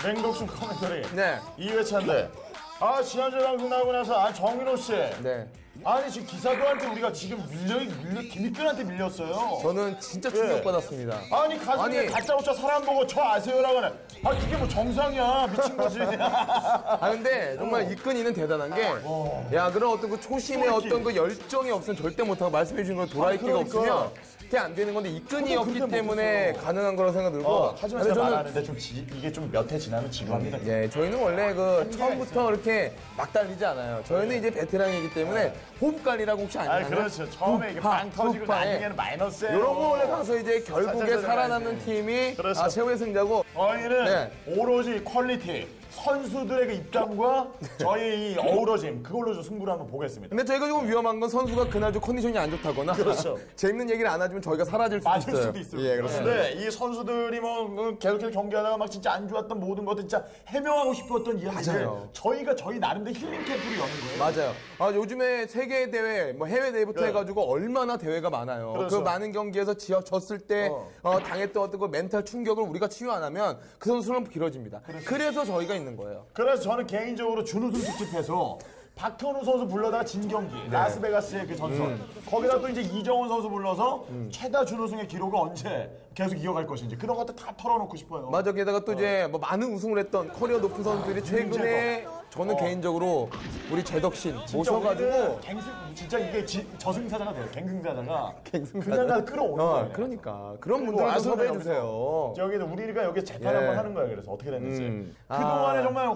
맹독충 코멘터리. 네. 2회차인데. 지난주 방송 나오고 나서, 정민호 씨. 네. 아니, 지금 기사도한테 우리가 지금 김익근한테 밀렸어요. 저는 진짜 충격받았습니다. 아니, 가슴에 가짜 오차 사람 보고 저 아세요라고 하네. 그게 뭐 정상이야. 미친 거지. 근데 정말 이끈이는 대단한 게, 야, 그런 어떤 그 초심의 어떤 그 열정이 없으면 절대 못하고 말씀해 주신 건 도라이끼가 없으면 그게 안 되는 건데 이끈이었기 때문에 가능한 거라고 생각 들고. 하지만 제가 말하는데 이게 좀 몇 해 지나면 지루합니다. 예, 저희는 원래 처음부터 이렇게 막 달리지 않아요. 저희는 이제 베테랑이기 때문에 호흡관리라고 혹시 아시나요? 그렇죠. 처음에 이게 빵 터지고 나중에는 마이너스예요. 이런 거 원래 가서 이제 결국에 살아남는 팀이 그렇죠. 최후의 승자고. 저희는 오로지 퀄리티. 선수들의 그 입장과 저희 이 어우러짐 그걸로 좀 승부를 한번 보겠습니다. 근데 저희가 조금 위험한 건 선수가 그날 좀 컨디션이 안 좋다거나 그렇죠. 재밌는 얘기를 안 하시면 저희가 사라질 수도 있어요. 예, 그렇습니다. 네, 이 선수들이 계속해서 경기하다가 막 진짜 안 좋았던 모든 것들 진짜 해명하고 싶었던 이야기를 저희가 저희 나름대로 힐링 캠프를 여는 거예요. 맞아요. 요즘에 세계 대회, 해외 대회부터 해가지고 얼마나 대회가 많아요. 그렇죠. 그 많은 경기에서 졌을 때 당했던 어떤 그 멘탈 충격을 우리가 치유 안 하면 그 선수는 길어집니다. 그래서 저희가 있는 거예요. 그래서 저는 개인적으로 준우승 특집해서 박현우 선수 불러다가 진 경기 라스베가스의 그 전설 거기다 또 이제 이정훈 선수 불러서 최다 준우승의 기록을 언제 계속 이어갈 것인지 그런 것들 다 털어놓고 싶어요. 맞아. 게다가 또 이제 많은 우승을 했던 커리어 높은 선수들이 최근에 저는 개인적으로 우리 제덕신 모셔가지고 진짜 이게 저승사자가 돼요. 갱승사자가 그냥 다 끌어오는 거예요. 그러니까 그런 분들도 섭외해 주세요. 저기는 우리가 여기 재판 한번 하는 거예요. 그래서 어떻게 됐는지 그동안에 정말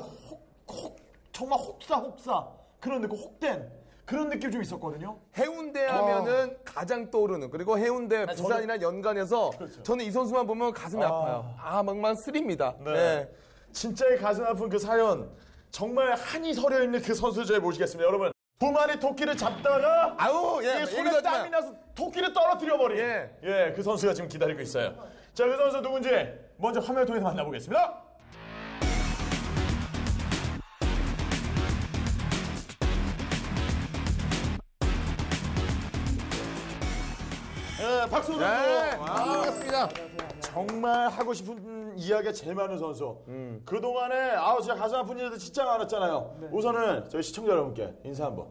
정말 혹사 그런 느낌 혹된 그런 느낌 좀 있었거든요. 해운대 하면은 가장 떠오르는 그리고 해운대 부산이랑 연관해서 저는 이 선수만 보면 가슴이 아파요. 막만 쓰립니다. 네. 진짜 가슴 아픈 그 사연 정말 한이 서려 있는 그 선수 저희 모시겠습니다. 여러분 두 마리 토끼를 잡다가 손에 땀이 나서 토끼를 떨어뜨려 버린 그 선수가 지금 기다리고 있어요. 자, 그 선수 누군지 먼저 화면을 통해서 만나보겠습니다. 박수 선수. 반갑습니다. 정말 하고 싶은 이야기가 제일 많은 선수. 그동안에 제가 가슴 아픈 일도 진짜 많았잖아요. 우선은 저희 시청자 여러분께 인사 한번.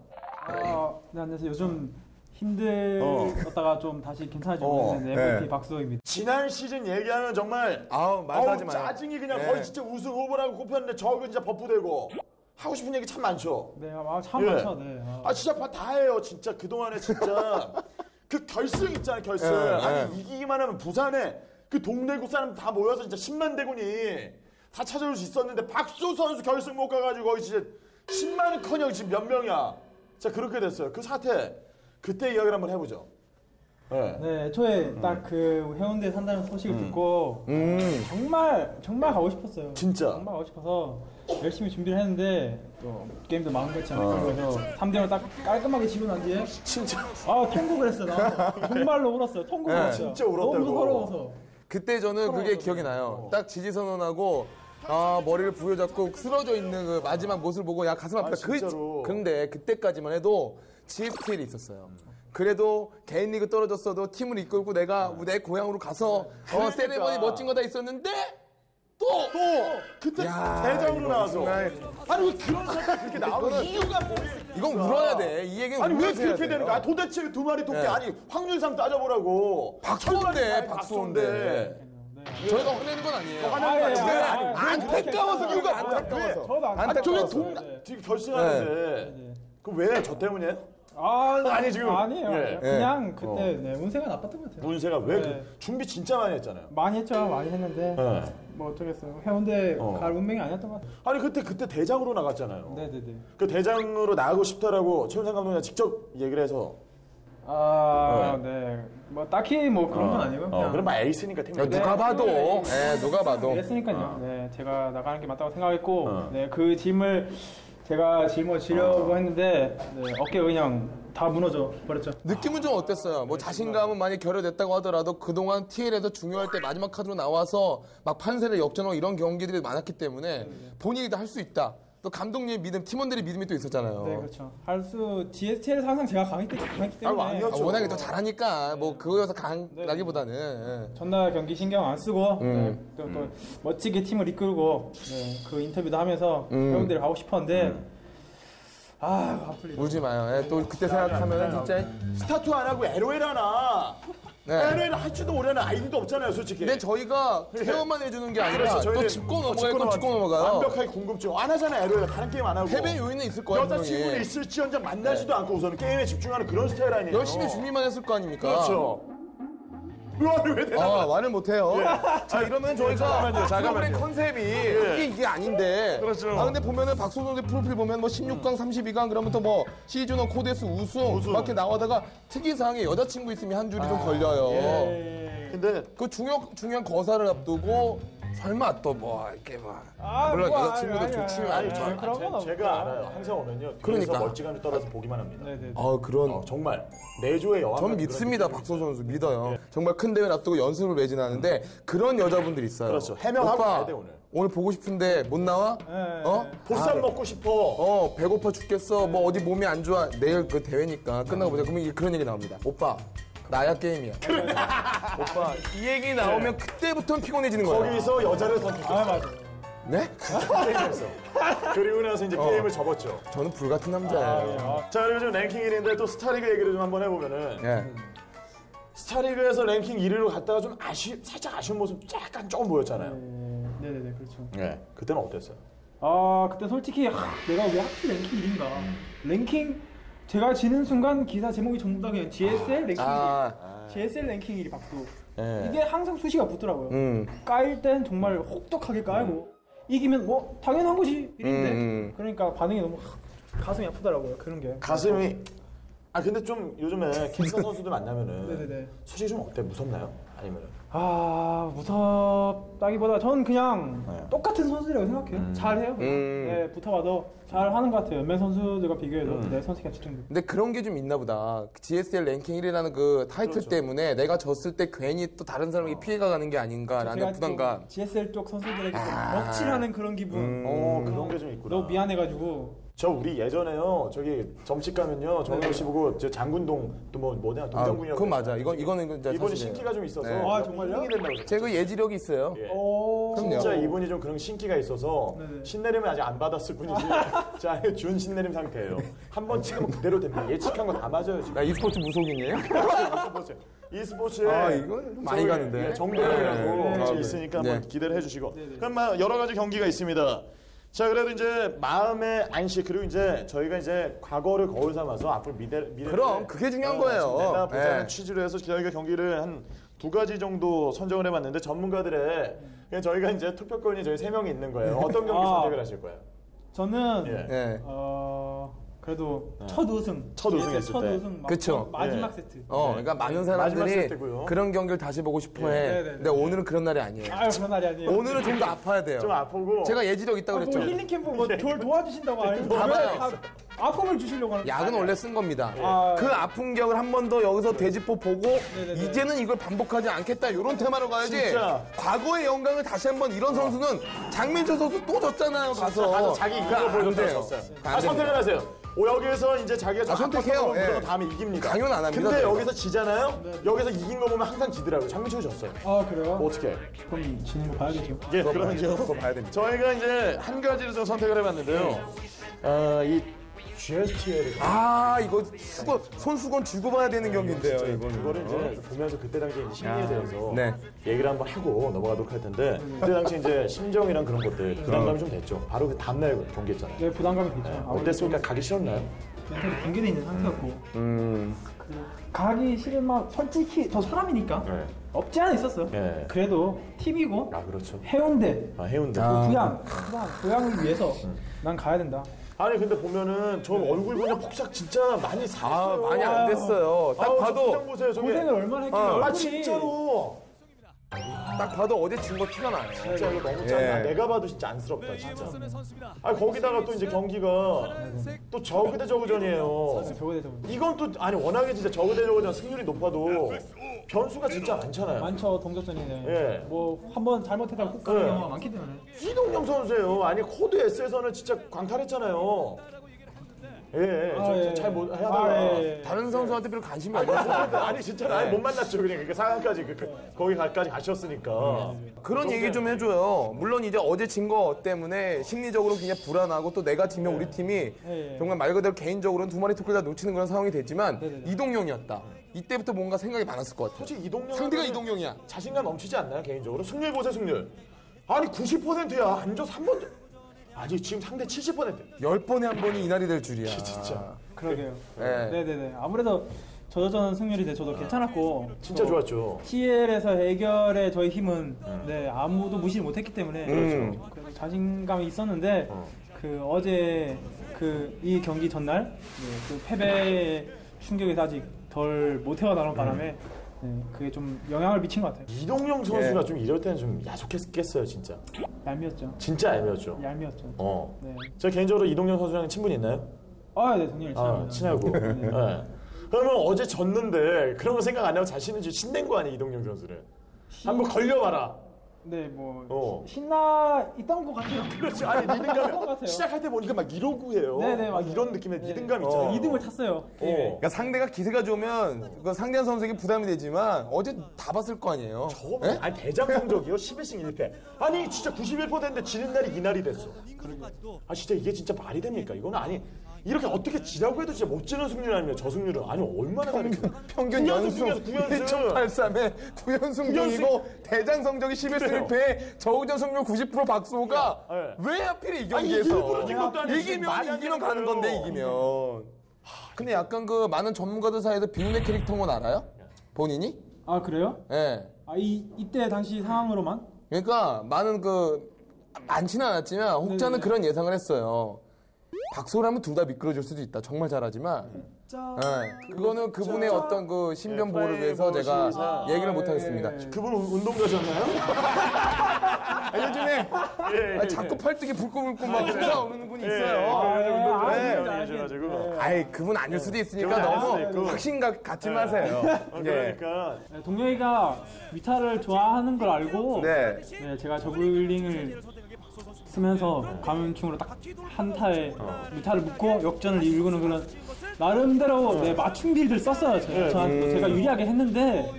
네, 안녕하세요. 요즘 힘들었다가 좀 다시 괜찮아지고 있는 MVP 박수호입니다. 지난 시즌 얘기하면 정말 말하지 마요. 짜증이 그냥 거의 진짜 우승 후보라고 꼽혔는데 저거 진짜 버프되고 하고 싶은 얘기 참 많죠. 네, 참 많죠. 네. 진짜 다 해요. 진짜 그동안에 진짜 그 결승 있잖아요. 결승. 아니 이기기만 하면 부산에 그 동네구 사람 다 모여서 진짜 10만 대군이 다 찾아올 수 있었는데 박수 선수 결승 못 가가지고 거의 진짜 10만은커녕 지금 몇 명이야. 자 그렇게 됐어요. 그 사태 그때 이야기를 한번 해보죠. 네, 애초에 딱 그 해운대에 산다는 소식을 듣고 정말 가고 싶었어요. 진짜 정말 가고 싶어서 열심히 준비를 했는데 또 게임도 마음같이 안 했고 해서 3대0을 딱 깔끔하게 지고 난 뒤에 진짜 통곡을 했어요. 나 정말로 울었어요. 통곡을 했어요. 진짜 울었다고. 너무 서러워서. 그때 저는 그게 기억이 나요. 딱 지지 선언하고 머리를 부여잡고 쓰러져 있는 그 마지막 모습을 보고 가슴 아프다. 그런데 그때까지만 해도 GFTL이 있었어요. 그래도 개인 리그 떨어졌어도 팀을 이끌고 내가 내 고향으로 가서 세레머니 멋진 거 다 있었는데 또 그때 대장으로 나와서 아니 왜 그런 사람이 그렇게 나오는 이유가 뭐예요? 이건 울어야 돼. 이 얘기는 아니 왜 그렇게 되는 거야? 도대체 두 마리 토끼 아니 확률상 따져보라고 박수호인데 저희가 화내는 건 아니에요. 안타까워서 이유가 안타까워서. 저기 지금 결승하는데 그럼 왜 저 때문이에요? 아니 지금 아니에요. 그냥 그때 운세가 나빴던 것 같아요. 운세가 왜 준비 진짜 많이 했잖아요. 많이 했죠. 많이 했는데 뭐 어쩌겠어요. 해운대 갈 운명이 아니었던 것 같아요. 아니 그때 대장으로 나갔잖아요. 네네네. 그 대장으로 나가고 싶다라고 최훈상 감독이 직접 얘기를 해서 네. 뭐 딱히 뭐 그런 건 아니고 그냥 그럼 에이스니까 팀 누가 봐도 누가 봐도 그랬으니까요. 네, 제가 나가는 게 맞다고 생각했고 그 짐을 제가 짊어지려고 했는데 어깨가 그냥 다 무너져 버렸죠. 느낌은 좀 어땠어요? 뭐 자신감은 많이 결여됐다고 하더라도 그동안 TL에서 중요할 때 마지막 카드로 나와서 막 판세를 역전하고 이런 경기들이 많았기 때문에 본인이 다 할 수 있다. 또 감독님 믿음, 팀원들의 믿음이 또 있었잖아요. 네, 그렇죠. 할수 GST에서 항상 제가 강했기 때문에 아니었죠. 워낙에 또 잘하니까 뭐 그거여서 강하기보다는 예. 전날 경기 신경 안 쓰고 네, 또 멋지게 팀을 이끌고 네, 그 인터뷰도 하면서 배우들이 가고 싶었는데 아플리다. 울지 마요. 예, 또 그때 생각하면 진짜. 스타트 안 하고 LOL 하나. 네. LOL 할지도 모르는 아이디도 없잖아요, 솔직히. 근데 저희가 케어만 해주는 게 아니라 그렇죠, 또 저희는 짚고 넘어갈 건 짚고 넘어가요. 완벽하게 궁금증 안 하잖아요, LOL. 다른 게임 안 하고. 패배 요인은 있을 거예요. 여자친구는 있을지언정 만나지도 않고 우선은 게임에 집중하는 그런 스타일 아니에요. 열심히 준비만 했을 거 아닙니까? 그렇죠. 왜 대답을 말을 못해요. 자, 이러면 저희가 잠깐만요. 프로그램 컨셉이 이게 아닌데. 그렇죠. 근데 보면은 박소선 선수 프로필 보면 뭐 16강, 32강 그러면 또 뭐 시즌1 코데스 우승 막 이렇게 나오다가 특이사항에 여자친구 있으면 한 줄이 좀 걸려요. 근데 그 중요한 거사를 앞두고 설마 또 뭐 이렇게 막 물론 여자친구도 좋지만 그런 건 제가 알아요. 항상 오면요. 뒤에서 그러니까. 멀찌감이 떨어서 보기만 합니다. 네네. 그런 정말 내조의 여왕. 저는 믿습니다. 박소선 선수 믿어요. 정말 큰 대회를 앞두고 연습을 매진하는데 그런 여자분들이 있어요. 그렇죠. 해명하고 오빠, 가야 돼, 오늘. 오늘 보고 싶은데 못 나와? 보쌈 먹고 싶어. 배고파 죽겠어. 뭐 어디 몸이 안 좋아. 내일 그 대회니까 끝나고 보자. 그러면 그런 얘기 나옵니다. 오빠, 나야 게임이야. 오빠, 이 얘기 나오면 그때부터는 피곤해지는 거예요. 거기서 여자를 선택했어요. 맞아. 네? 게임에서. 그리고 나서 이제 게임을 접었죠. 저는 불같은 남자예요. 자, 그리고 지금 랭킹 1위인데 또 스타리그 얘기를 좀 한번 해보면은 예. 스타리그에서 랭킹 1위로 갔다가 좀 살짝 아쉬운 모습 약간 조금 보였잖아요. 네네네, 그렇죠. 네. 그때는 어땠어요? 그때 솔직히 내가 왜 하필 랭킹 1인가? 랭킹 제가 지는 순간 기사 제목이 전부 다 그냥 GSL 랭킹 1. GSL 랭킹 1이 박두. 이게 항상 수시가 붙더라고요. 까일 땐 정말 혹독하게 까이고 이기면 뭐 당연한 거지 1인데 그러니까 반응이 너무 가슴이 아프더라고요. 그런 게. 가슴이 근데 좀 요즘에 김선 선수들 만나면은 네네네. 솔직히 좀 어때? 무섭나요? 아니면은 무섭다기보다 저는 그냥 똑같은 선수들이라고 생각해요. 잘해요. 네, 붙어봐도 잘하는 것 같아요. 연맹 선수들과 비교해도 내 선수가 집중돼. 근데 그런 게 좀 있나 보다. GSL 랭킹 1이라는 그 타이틀 때문에 내가 졌을 때 괜히 또 다른 사람에게 피해가 가는 게 아닌가라는 부담감. GSL 쪽 선수들에게 좀 먹칠하는 그런 기분. 그런 게 좀 있구나. 너무 미안해가지고. 우리 예전에요. 저기 점집 가면요. 정영 씨 보고 저 장군동 또 뭐냐 동장군이라고. 그건 맞아. 이거는 진짜 이분이 사실이에요. 신기가 좀 있어서. 네. 정말요? 흥이 된다고. 제가 예지력이 있어요. 예. 그럼요. 진짜 이분이 좀 그런 신기가 있어서 네네. 신내림을 아직 안 받았을 뿐이지. 자, 준 신내림 상태예요. 한 번 찍으면 그대로 됩니다. 예측한 거 다 맞아요 지금. 나 e스포츠 무속인이에요? e스포츠에 이건 좀 많이 가는데. 정보라고 네. 있으니까 네. 한번 기대를 해주시고. 그럼 막 여러 가지 경기가 있습니다. 자, 그래도 이제 마음의 안식 그리고 이제 저희가 이제 과거를 거울 삼아서 앞으로 미래를 그럼 그게 중요한 거예요. 내다보자는 네. 취지로 해서 저희가 경기를 한 2가지 정도 선정을 해봤는데 전문가들의 그냥 저희가 이제 투표권이 저희 3명이 있는 거예요. 어떤 경기 선택을 하실 거예요? 저는 예. 네. 그래도 첫 우승. 첫 우승했을 첫 때. 우승 그쵸. 마지막 예. 세트. 그러니까 많은 마지막 사람들이 세트고요. 그런 경기를 다시 보고 싶어 해. 네네네. 근데 오늘은 그런 날이 아니에요. 그런 날이 아니에요. 오늘은 좀 더 아파야 돼요. 좀 아프고 제가 예지력 있다고 뭐 그랬죠. 힐링 캠프 저를 도와주신다고 아니면 봐봐요. 아픔을 주시려고 하는 약은 원래 쓴 겁니다. 아. 그 아픈 격을 한 번 더 여기서 되짚어 보고 네네네. 이제는 이걸 반복하지 않겠다 이런 테마로 가야지. 진짜. 과거의 영광을 다시 한번 이런 선수는 장민철 선수 또 졌잖아요. 가서 자기 이거 그러니까 안 보여줬다고 돼요. 졌어요. 안 선택을 됩니다. 하세요. 여기에서 이제 자기가 선택해요. 예. 다음에 이깁니다. 강요는 안 합니다, 근데 저희가. 여기서 지잖아요. 여기서 이긴 거 보면 항상 지더라고요. 장민철이 졌어요. 그래요? 어떻게? 그럼 지는 거 봐야겠죠. 예, 그거 봐야 됩니다. 저희가 이제 한 가지를 좀 선택을 해봤는데요. 이 GSTL을 이거 손수건 쥐고 봐야 되는 경기인데요. 그거를 이제 보면서 그때 당시 이제 심리에 대해서 네. 얘기를 한번 하고 넘어가도록 할 텐데 그때 당시 이제 심정이랑 그런 것들 부담감이 좀 됐죠. 바로 그 다음날 경기했잖아요. 네, 부담감이 되죠. 어땠습니까? 가기 싫었나요? 멘탈이 붕괴돼 있는 상태였고 음. 가기 싫은 마음 솔직히 저 사람이니까 네. 없지 않아 있었어요. 네. 그래도 팀이고 그렇죠. 해운대 해운대. 고향을 위해서 난 가야 된다. 아니 근데 보면은 저 얼굴 보면 폭삭 진짜 많이 살았어요. 많이 안 됐어요. 딱 아우, 저 봐도 포장 보세요, 저게. 고생을 얼마나 했길래 아 얼굴이 진짜로. 딱 봐도 어제 진 거 티가 나요. 진짜 이거 너무 짠다. 예. 내가 봐도 진짜 안쓰럽다 진짜. 아 거기다가 또 이제 경기가 또 저그 대 저그전이에요. 저거 대 저거. 이건 또 아니 워낙에 진짜 저그 대 저그전 승률이 높아도 변수가 진짜 많잖아요. 많죠 동접전이네. 예. 뭐 한 번 잘못했다가 훅 가는 예. 경우가 많기 때문에. 이동영 선수예요. 아니 코드 S에서는 진짜 광탈했잖아요. 예, 예. 잘못 하다가. 예. 다른 선수한테 별로 관심이 없어요. 아니 진짜 아예 못 만났죠. 그냥 그 상황까지 거기까지 가셨으니까. 그런 얘기 좀 해줘요. 물론 이제 어제 진 거 때문에 심리적으로 굉장히 불안하고 또 내가 지면 우리 팀이 예. 정말 말 그대로 개인적으로는 두 마리 토끼를 다 놓치는 그런 상황이 됐지만 네네네. 이동영이었다. 이때부터 뭔가 생각이 많았을 것 같아요. 솔직히 이동영 상대가 이동영이야. 자신감 넘치지 않나요 개인적으로? 승률 보세 승률. 아니 90%야. 안 져서 한 번도. 아니 지금 상대 70%. 10번에 한 번이 이날이 될 줄이야. 진짜. 그러게요. 네. 네네네. 아무래도 저저전 승률이 저도 괜찮았고. 진짜 좋았죠. TL에서 해결의 저희 힘은 네 아무도 무시 못했기 때문에 그렇죠. 그래서 자신감이 있었는데 그 어제 그 이 경기 전날 네, 그 패배의 충격에서 아직 덜 못 헤어나온 바람에 네, 그게 좀 영향을 미친 것 같아요. 이동영 선수가 좀 이럴 때는 좀 야속했겠어요 진짜. 얄미웠죠. 진짜 얄미웠죠. 얄미웠죠. 네. 저 개인적으로 이동영 선수랑 친분이 있나요? 네, 동료를 친하고. 네. 그러면 어제 졌는데 그런 거 생각 안 하고 자신은 좀 신낸 거 아니야 이동영 선수를. 한번 걸려봐라. 네, 뭐 어. 신나 있던 것 같아요. 그렇지. 아니 리듬감 같아요. 시작할 때 보니까 막 이러고 해요. 네네, 막 맞아요. 이런 느낌의 리듬감 있잖아요. 2등을 탔어요. 게임에. 그러니까 상대가 기세가 좋으면 그 상대한 선수에게 부담이 되지만 어제 다 봤을 거 아니에요. 저거 예? 아니 대장 성적이요 11승 1패. 아니 진짜 91%인데 지는 날이 이날이 됐어. 아 진짜 이게 진짜 말이 됩니까? 이거는 아니 이렇게 어떻게 지라고 해도 진짜 못 지는 승률 아니면 저 승률은 아니 얼마나 평균 연승 1.83에 9연승 중이고 대장 성적이 11승 1패 저우전 승률 90% 박수호가 네. 왜 하필 이 아니, 경기에서 일부러 진 것도 아니고 지금 말이 안 이기면 되는 가는 건데 거예요. 이기면 근데 약간 그 많은 전문가들 사이에서 비운의 캐릭터인 건 알아요? 본인이? 아 그래요? 예. 이때 당시 상황으로만? 그러니까 많은 많지는 않았지만 혹자는 그런 예상을 했어요. 박수호를 하면 둘 다 미끄러질 수도 있다. 정말 잘하지만. 예. 그거는 그분의 어떤 그 신변 보호를 위해서 제가 얘기를 못 하겠습니다. 그분 운동가셨나요? 요즘에 예, 자꾸 팔뚝에 불끈불끈 막 솟아오르는 분이 있어요. 가지고. 아이 그분 아닐 수도 있으니까 그분 아닐 수도 너무 있고. 확신 갖지 마세요. 예. 그러니까 네, 동영이가 위타를 좋아하는 걸 알고 네. 네, 제가 저글링을 쓰면서 감염충으로 딱 한타에 위타를 묶고 역전을 이루는 그런 나름대로 네, 맞춤 빌드를 썼어요. 제가 유리하게 했는데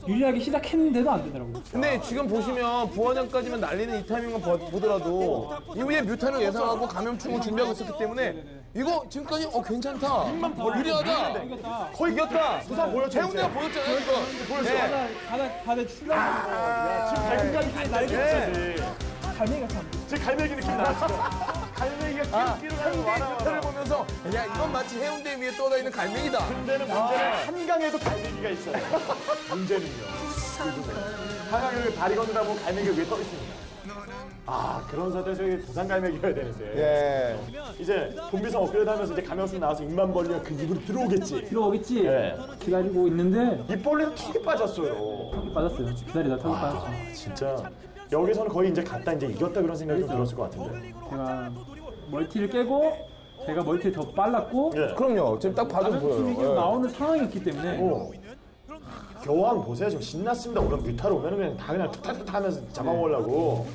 유리하게 시작했는데도 안 되더라고요. 근데 지금 보시면 부화장까지만 날리는 이 타이밍을 보더라도 이후에 뮤탄을 예상하고 감염충을 준비하고 있었기 때문에 이거 지금까지 괜찮다. 유리하다. 이겼다. 거의 이겼다. 부산 보였죠, 해운대가 이제? 보였잖아요. 이거. 네. 가다 출렁. 지금 갈매기 날개까지. 갈매기가 참. 지금 갈매기 느낌 나. 갈매기가 끼로 가는 거 상대의 뮤탄을 보면서 야 이건 마치 해운대 위에 떠다니는 갈매기다. 문제는 한강에도 갈매기가 있어요. 문제는요. 한강에 다리 건너다 보면 갈매기가 위에 떠 있습니다. 그런 사태 저기 부산 갈매기여야 되는데. 예. 이제 본비상 업그레이드 하면서 이제 감염수 나와서 입만 벌리면 그 입으로 들어오겠지. 들어오겠지. 네. 기다리고 있는데 입 벌리는 턱이 빠졌어요. 빠졌어요. 기다리다 턱이 빠졌죠. 진짜 여기서는 거의 이제 갔다 이제 이겼다 그런 생각이 좀 들었을 것 같은데. 제가 멀티를 깨고 제가 멀티를 더 빨랐고 예. 그럼요. 지금 딱 봐도 팀이 보여요. 나오는 상황이었기 때문에 교황 보세요. 지금 신났습니다. 오늘 뮤타로 오면은 그냥 다 그냥 탁탁탁 하면서 잡아먹으려고.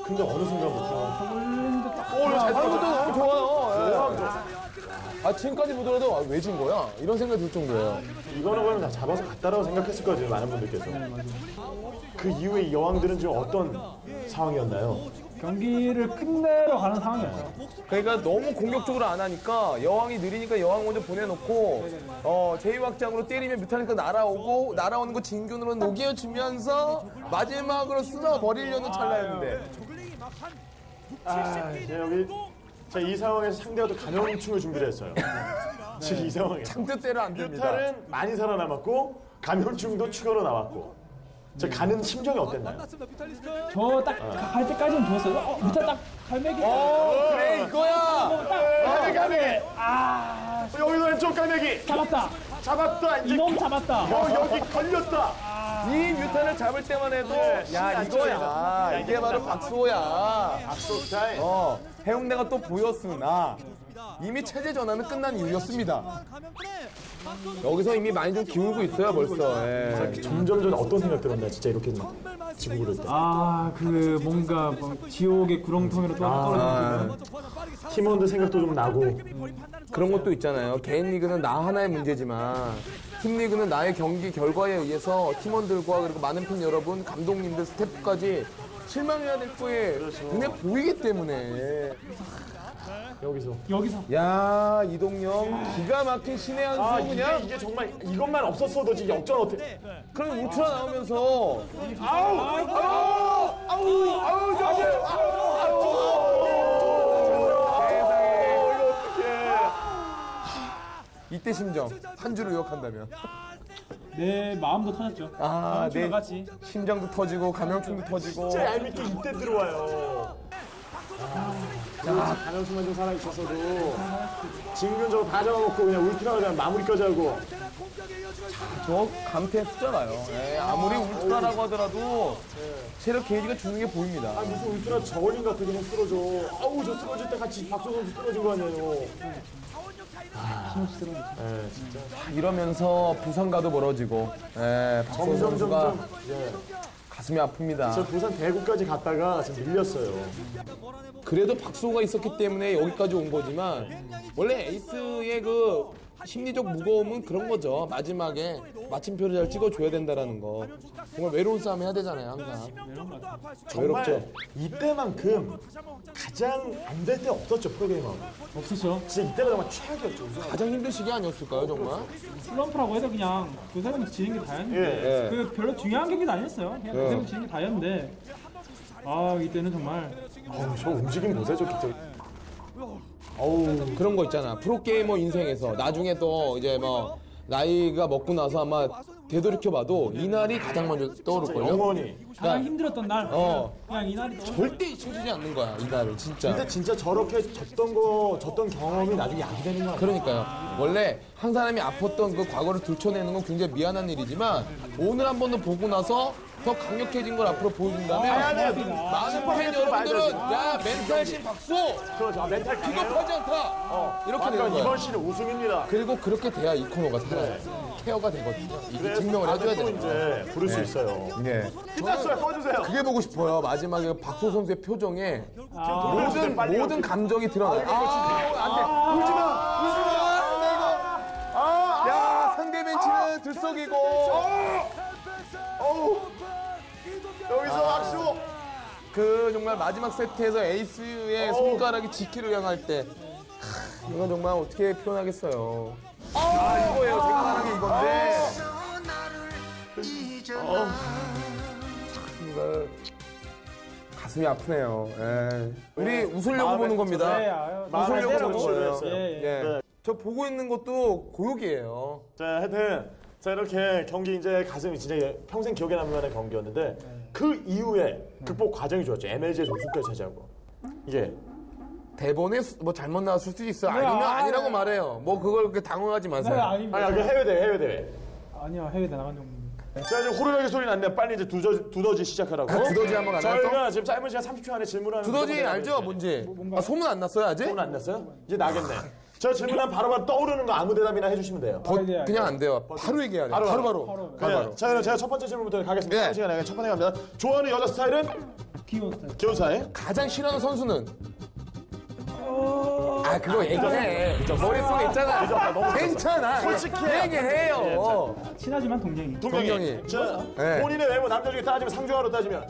근데 어느 순간부터 저글링도 딱 잘 방금도 너무 좋아요. 예. 지금까지 보더라도 왜 진 거야? 이런 생각이 들 정도예요. 이거는 그냥 다 잡아서 갔다라고 생각했을 거예요. 많은 분들께서. 그 이후에 이 여왕들은 지금 어떤 상황이었나요? 경기를 끝내러 가는 상황이었어요. 그러니까 너무 공격적으로 안 하니까 여왕이 느리니까 여왕 먼저 보내놓고 제2확장으로 때리면 뮤타니까 날아오는 거 진균으로 녹여주면서 마지막으로 쓸어버리려는 찰나였는데 이제 여기 자, 이 상황에서 상대가 또 감염충을 준비를 했어요. 지금 이 상황에 뜻대로 안 됩니다. 뮤탈은 많이 살아남았고 감염충도 추가로 나왔고 저 가는 심정이 어땠나요? 저 딱 갈 때까지는 좋았어요. 밑에 딱 갈매기. 그래 이거야. 갈매기! 여기서 왼쪽 갈매기! 잡았다. 잡았다! 이제 이놈 잡았다. 여기 걸렸다! 이 뮤탄을 잡을 때만 해도 야 이거야. 이게 바로 박수호야. 박수 스타일. 해운대가 또 보였으나 이미 체제 전환은 끝난 이유였습니다. 여기서 이미 많이 좀 기울고 있어요 벌써. 예. 점점 어떤 생각 들었나 진짜 이렇게 지고 그럴 때. 그 뭔가 지옥의 구렁텅이로 떨어지는 팀원들 생각도 좀 나고. 그런 것도 있잖아요. 개인 리그는 나 하나의 문제지만 팀 리그는 나의 경기 결과에 의해서 팀원들과 그리고 많은 팬 여러분, 감독님들, 스태프까지 실망해야 될 거에 눈에 보이기 때문에. 여기서 야 이동영 기가 막힌 신의 한 수 그냥. 이게 정말 이것만 없었어도 지금 역전 어떻게? 그럼 울트라 나오면서 이때 심정 한 줄을 요약한다면 내 마음도 터졌죠. 내 같이. 심장도 터지고 감염충도 터지고. 진짜 얄밉게 이때 들어와요. 강현수만 좀 살아있었어도 진균적으로 다 잡아먹고 그냥 울트라가 그냥 마무리까지 하고. 저 감퇴 숫자가요. 아무리 울트라라고 하더라도 체력 게이지가 주는 게 보입니다. 무슨 울트라 저울링 같은 그냥 쓰러져. 저 쓰러질 때 같이 박수 선수 쓰러진 거 아니에요. 진짜. 이러면서 부산과도 멀어지고 박수호 선수가 가슴이 아픕니다. 저 부산 대구까지 갔다가 지금 밀렸어요. 그래도 박수호가 있었기 때문에 여기까지 온 거지만 원래 에이스의 그 심리적 무거움은 그런 거죠. 마지막에 마침표를 잘 찍어줘야 된다라는 거. 정말 외로운 싸움 해야 되잖아요, 항상. 외롭죠. 이때만큼 가장 안 될 때 없었죠, 프로게이머. 없었죠. 진짜 이때가 정말 최악이었죠. 가장 힘든 시기 아니었을까요, 정말? 슬럼프라고 해서 그냥 두 사람이 지는 게 다였는데 그 별로 중요한 경기도 아니었어요. 그냥 두 사람이 지는 게 다였는데 이때는 정말 저 움직임 보세요, 저 기태. 그런 거 있잖아. 프로게이머 인생에서 나중에 또 이제 뭐 나이가 먹고 나서 아마 되돌이켜봐도 이날이 가장 먼저 떠오를걸요? 영원히. 가장 힘들었던 날 그냥 이날이 절대 잊혀지지 않는 거야, 이날을 진짜. 근데 진짜 저렇게 졌던 경험이 나중에 약이 되는 거야. 그러니까요. 원래 한 사람이 아팠던 그 과거를 들춰내는 건 굉장히 미안한 일이지만 오늘 한 번 더 보고 나서 더 강력해진 걸 앞으로 보여준다면 많은 팬 여러분들은 야 멘탈신 박수! 그렇죠. 멘탈 비겁하지 않다! 이렇게 되는 거야. 이번 시즌 우승입니다. 그리고 그렇게 돼야 이 코너가 살아요. 케어가 되거든요. 이게 증명을 해줘야 또 되는 거예요. 이제 부를 수 있어요. 예. 끝났어요. 꺼주세요. 그게 보고 싶어요. 마지막에 박수 선수의 표정에 빨리 모든 감정이 드러나요. 안 돼. 울지 마! 울지 마! 야, 상대 벤치는 들썩이고. 여기서 박수. 그 정말 마지막 세트에서 에이스의 손가락이 지키를 향할 때 이건 정말 어떻게 표현하겠어요. 이거예요. 제가 말하는 게 이건데. 정말 가슴이 아프네요. 우리 웃으려고 보는 겁니다. 웃으려고 보는 거예요. 네. 저 보고 있는 것도 고역이에요. 자, 하여튼 자 이렇게 경기 이제 가슴이 진짜 평생 기억에 남을 만한 경기였는데 그 이후에 극복 과정이 좋았죠. MLG에서 우승까지 차지하고 이게 대본에 뭐 잘못 나왔을 수도 있어. 아니면 아니라고 말해요. 뭐 그걸 그렇게 당황하지 마세요. 아닙니다. 아니 해외 대회. 아니요, 해외 나간 적. 자 이제 호루라기 소리 났네. 빨리 이제 두더지 시작하라고. 두더지 한번 안 할까? 저희가 지금 짧은 시간 30초 안에 질문하는. 두더지 알죠? 뭔지. 소문 안 났어요 아직? 소문 안 났어요? 이제 나겠네. 저 질문하면 바로바로 떠오르는 거 아무 대답이나 해주시면 돼요. 그냥 안 돼요. 바로 얘기해야 돼요. 바로. 자 그럼 제가 첫 번째 질문부터 가겠습니다. 네. 30시간 안에 첫 번째 갑니다. 좋아하는 여자 스타일은? 귀여운 스타일. 귀여운 스타일? 가장 싫어하는 선수는? 그거 얘기해. 머릿속에 있잖아. 괜찮아. 솔직히 얘기해요. 친하지만 동생이. 동경이. 자, 네. 본인의 외모 남자 중에 따지면 상중하로 따지면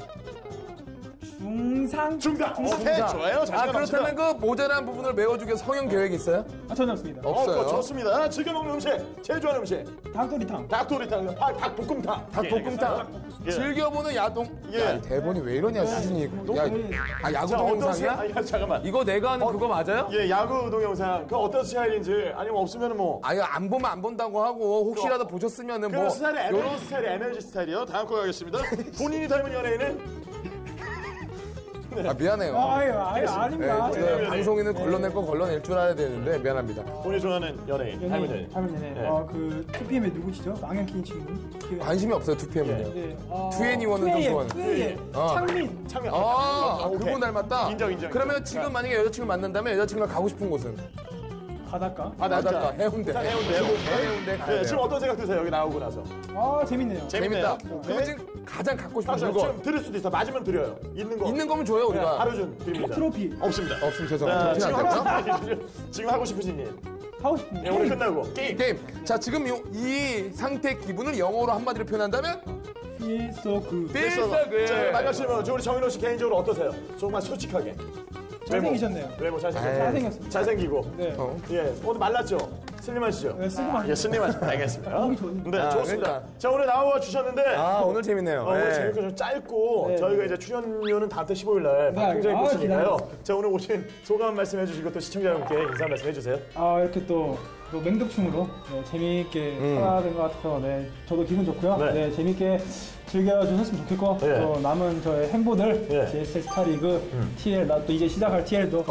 중상. 오케이 좋아요. 자신감 그렇다면 그 모자란 부분을 메워주기 위해서 성형 계획 있어요? 전혀 없습니다. 없어요. 좋습니다. 즐겨 먹는 음식, 제일 좋아하는 음식. 닭도리탕. 닭도리탕, 닭볶음탕. 닭볶음탕. 예. 즐겨보는 야동. 예. 야, 이 대본이 왜 이러냐 수준이. 야구 자, 어떤 동영상이야? 잠깐만. 이거 내가 하는 그거 맞아요? 예, 야구 동영상. 그 어떤 스타일인지 아니면 없으면 뭐. 이거 안 보면 안 본다고 하고 혹시라도 보셨으면은 그 뭐 스타일이 MLG 스타일이요. 다음 거 가겠습니다. 본인이 닮은 연예인은? 아, 미안해요. 아닙니다. 네, 방송인은 걸러낼 거 걸러낼 줄 알아야 되는데 미안합니다. 본인이 좋아하는 연예인, 할머니. 할머니네. 네. 그 2PM의 누구시죠? 망연키 친구. 관심이 없어요, 2PM은요. 네. 2NE1은 좀 좋아하는. 2AM. 창민. 그분 오케이. 닮았다? 인정. 그러면 지금 만약에 여자친구 만난다면 여자친구랑 가고 싶은 곳은? 바닷가. 바닷가, 해운대. 해운대. 해운대 가야 네, 돼요. 지금 어떤 생각 드세요? 여기 나오고 나서. 재밌네요. 재밌다. 네. 그러면 지금 가장 갖고 싶은 지금 물건. 들을 수도 있어. 맞으면 드려요. 있는 거. 있는 거면 줘요, 우리가. 하루 준 드립니다. 트로피. 없습니다. 없으면 자, 죄송합니다. 지금 티안 하고 나죠? 싶으신 지금 하고 싶으신 일. 하고 싶은 네, 오늘 끝나고 게임. 게임. 자, 지금 이 상태 기분을 영어로 한마디로 표현한다면? Feel so good. Feel so good. 자, 마지막 우리 정인호 씨 개인적으로 어떠세요? 정말 솔직하게. 잘생기셨네요. 외모 잘생겼어요. 잘생겼습니다. 잘생기고. 네. 예, 오늘 말랐죠? 슬림하시죠? 네, 슬림하시죠. 예, 슬림하시죠. 알겠습니다. 몸이 좋으니까. 네, 좋습니다. 그러니까. 자, 오늘 나와 주셨는데 오늘 재밌네요. 오늘 재밌고 좀 짧고 네. 저희가 이제 출연료는 다음 달 15일 날 네, 방송장에 보시니까요. 기다려요. 자, 오늘 오신 소감 말씀해 주시고 또 시청자 여러분께 인사 말씀해 주세요. 이렇게 또 맹독충으로 재미있게 살아야 것 같아서 저도 기분 좋고요. 네. 재미있게 즐겨주셨으면 좋겠고 네. 또 남은 저의 행보들 네. JSL 스타리그 TL 나 또 이제 시작할 TL도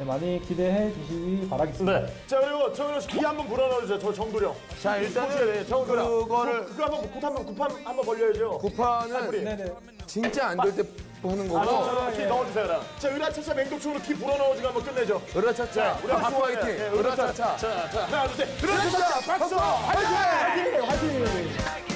많이 기대해 주시기 바라겠습니다. 네. 자, 그리고 정인호 씨 귀 한번 불어넣어 주세요. 저 정도령. 자, 일단은 그거를 그거 한번 굽 한번 벌려야죠. 구파는 네네. 진짜 안 될 때 하는 거고. 이렇게 넣어주세요, 그럼. 자, 으라차차 맹독충으로 키 불어넣어주고 한번 끝내죠. 으라차차. 우리 박수 화이팅. 네, 으라차차. 자, 하나, 둘, 셋. 으라차차 박수! 화이팅! 화이팅!